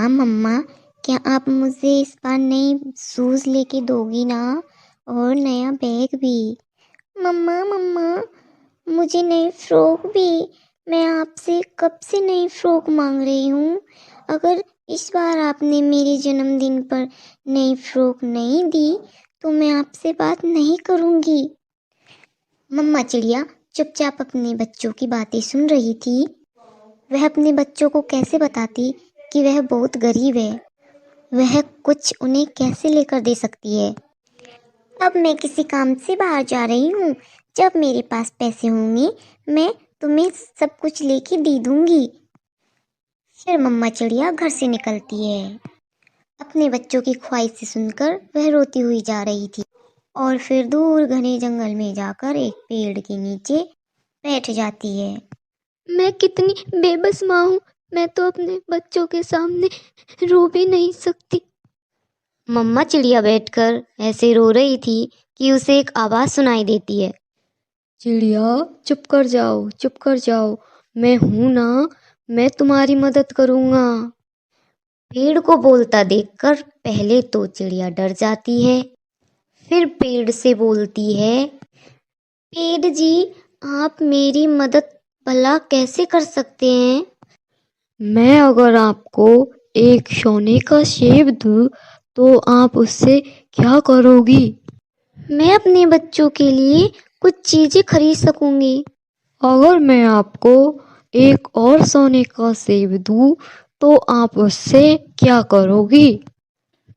मम्मा मम्मा, क्या आप मुझे इस बार नई शूज़ लेके दोगी ना, और नया बैग भी। मम्मा मम्मा, मुझे नई फ्रॉक भी। मैं आपसे कब से नई फ्रॉक मांग रही हूँ। अगर इस बार आपने मेरे जन्मदिन पर नई फ्रॉक नहीं दी तो मैं आपसे बात नहीं करूँगी। मम्मा चिड़िया चुपचाप अपने बच्चों की बातें सुन रही थी। वह अपने बच्चों को कैसे बताती कि वह बहुत गरीब है, वह कुछ उन्हें कैसे लेकर दे सकती है। अब मैं किसी काम से बाहर जा रही हूँ, जब मेरे पास पैसे होंगे मैं तुम्हें सब कुछ लेके दे दूंगी। फिर मम्मा चिड़िया घर से निकलती है। अपने बच्चों की ख्वाहिश से सुनकर वह रोती हुई जा रही थी और फिर दूर घने जंगल में जाकर एक पेड़ के नीचे बैठ जाती है। मैं कितनी बेबस माँ हूँ, मैं तो अपने बच्चों के सामने रो भी नहीं सकती। मम्मा चिड़िया बैठकर ऐसे रो रही थी कि उसे एक आवाज़ सुनाई देती है। चिड़िया चुप कर जाओ, चुप कर जाओ, मैं हूँ ना, मैं तुम्हारी मदद करूँगा। पेड़ को बोलता देखकर पहले तो चिड़िया डर जाती है, फिर पेड़ से बोलती है, पेड़ जी, आप मेरी मदद भला कैसे कर सकते हैं। मैं अगर आपको एक सोने का सेब दूँ तो आप उससे क्या करोगी? मैं अपने बच्चों के लिए कुछ चीज़ें खरीद सकूंगी। अगर मैं आपको एक और सोने का सेब दूँ तो आप उससे क्या करोगी?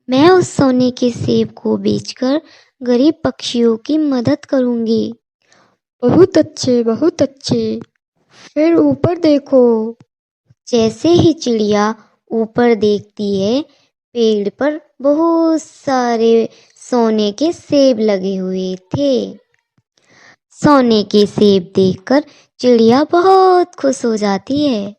मैं उस सोने के सेब को बेचकर गरीब पक्षियों की मदद करूंगी। बहुत अच्छे, बहुत अच्छे। फिर ऊपर देखो। जैसे ही चिड़िया ऊपर देखती है, पेड़ पर बहुत सारे सोने के सेब लगे हुए थे। सोने के सेब देखकर चिड़िया बहुत खुश हो जाती है।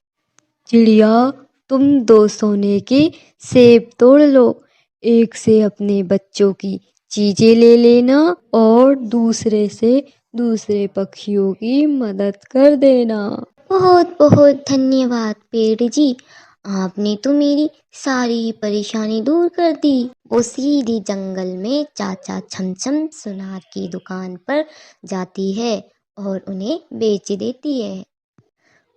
चिड़िया, तुम 2 सोने के सेब तोड़ लो, एक से अपने बच्चों की चीजें ले लेना और दूसरे से दूसरे पक्षियों की मदद कर देना। बहुत बहुत धन्यवाद पेड़ जी, आपने तो मेरी सारी परेशानी दूर कर दी। वो सीधी जंगल में चाचा छमछम सुनार की दुकान पर जाती है और उन्हें बेच देती है।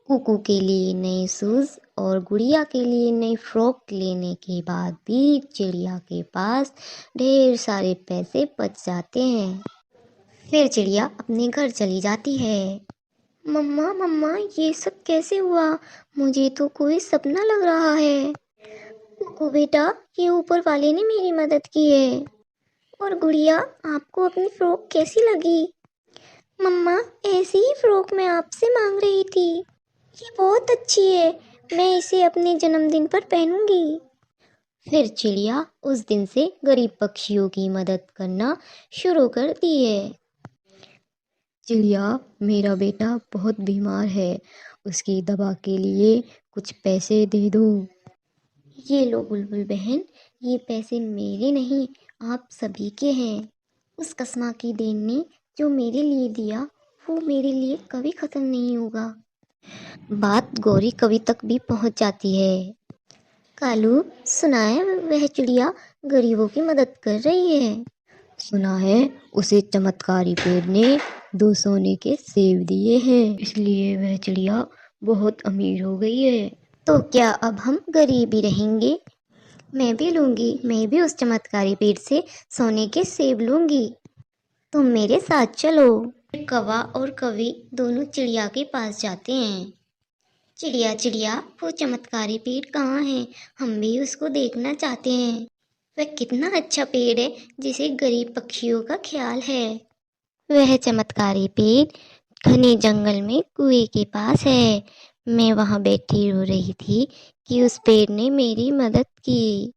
कुकू के लिए नए शूज़ और गुड़िया के लिए नई फ्रॉक लेने के बाद भी चिड़िया के पास ढेर सारे पैसे बच जाते हैं। फिर चिड़िया अपने घर चली जाती है। मम्मा मम्मा, ये सब कैसे हुआ, मुझे तो कोई सपना लग रहा है। कुकू बेटा, ये ऊपर वाले ने मेरी मदद की है। और गुड़िया, आपको अपनी फ्रॉक कैसी लगी। मम्मा, ऐसी ही फ्रॉक मैं आपसे मांग रही थी, ये बहुत अच्छी है, मैं इसे अपने जन्मदिन पर पहनूंगी। फिर चिड़िया उस दिन से गरीब पक्षियों की मदद करना शुरू कर दी है। चिड़िया, मेरा बेटा बहुत बीमार है, उसकी दवा के लिए कुछ पैसे दे दो। ये लो बुलबुल बहन, ये पैसे मेरे नहीं, आप सभी के हैं। उस कसमा की देन ने जो मेरे लिए दिया वो मेरे लिए कभी खत्म नहीं होगा। बात गौरी कवि तक भी पहुंच जाती है। कालू, सुना है वह चिड़िया गरीबों की मदद कर रही है। सुना है उसे चमत्कारी पेड़ ने 2 सोने के सेब दिए हैं, इसलिए वह चिड़िया बहुत अमीर हो गई है। तो क्या अब हम गरीब ही रहेंगे। मैं भी लूंगी, मैं भी उस चमत्कारी पेड़ से सोने के सेब लूंगी। तुम मेरे साथ चलो। कौवा और कवि दोनों चिड़िया के पास जाते हैं। चिड़िया चिड़िया, वो चमत्कारी पेड़ कहाँ है, हम भी उसको देखना चाहते हैं। वह कितना अच्छा पेड़ है जिसे गरीब पक्षियों का ख्याल है। वह चमत्कारी पेड़ घने जंगल में कुएं के पास है। मैं वहाँ बैठी रो रही थी कि उस पेड़ ने मेरी मदद की।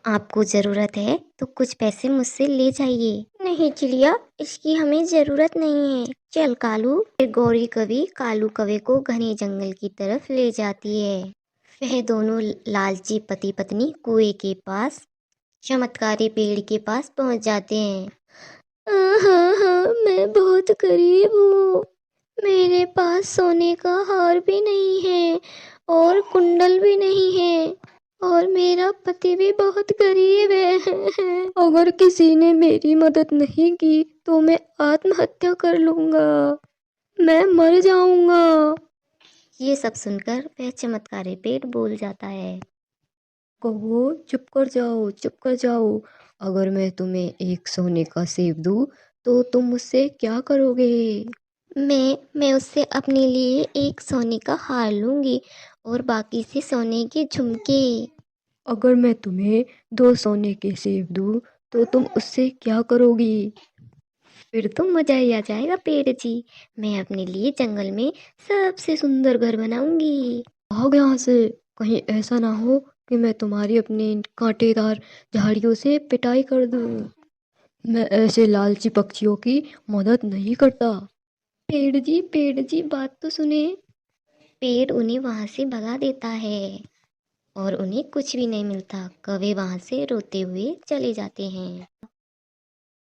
आपको ज़रूरत है तो कुछ पैसे मुझसे ले जाइए। नहीं चिड़िया, इसकी हमें ज़रूरत नहीं है, चल कालू। फिर गौरी कवि कालू कौवे को घने जंगल की तरफ ले जाती है। वह दोनों लालची पति पत्नी कुएं के पास चमत्कारी पेड़ के पास पहुंच जाते हैं। हाँ, मैं बहुत गरीब हूँ, मेरे पास सोने का हार भी नहीं है और कुंडल भी नहीं है, और मेरा पति भी बहुत गरीब है। अगर किसी ने मेरी मदद नहीं की तो मैं आत्महत्या कर लूँगा, मैं मर जाऊँगा। ये सब सुनकर वह चमत्कारी पेड़ बोल जाता है। कहो चुप कर जाओ, चुप कर जाओ। अगर मैं तुम्हें एक सोने का सेब दूँ तो तुम मुझसे क्या करोगे? मैं उससे अपने लिए एक सोने का हार लूंगी और बाकी से सोने के झुमके। अगर मैं तुम्हें 2 सोने के सेब दूँ तो तुम उससे क्या करोगी? फिर तो मजा ही आ जाएगा पेड़ जी। मैं अपने लिए जंगल में सबसे सुंदर घर बनाऊंगी। भाग यहाँ से, कहीं ऐसा ना हो कि मैं तुम्हारी अपनी इन कांटेदार झाड़ियों से पिटाई कर दूँ। मैं ऐसे लालची पक्षियों की मदद नहीं करता। पेड़ जी बात तो सुने। पेड़ उन्हें वहां से भगा देता है और उन्हें कुछ भी नहीं मिलता। कौवे वहां से रोते हुए चले जाते हैं।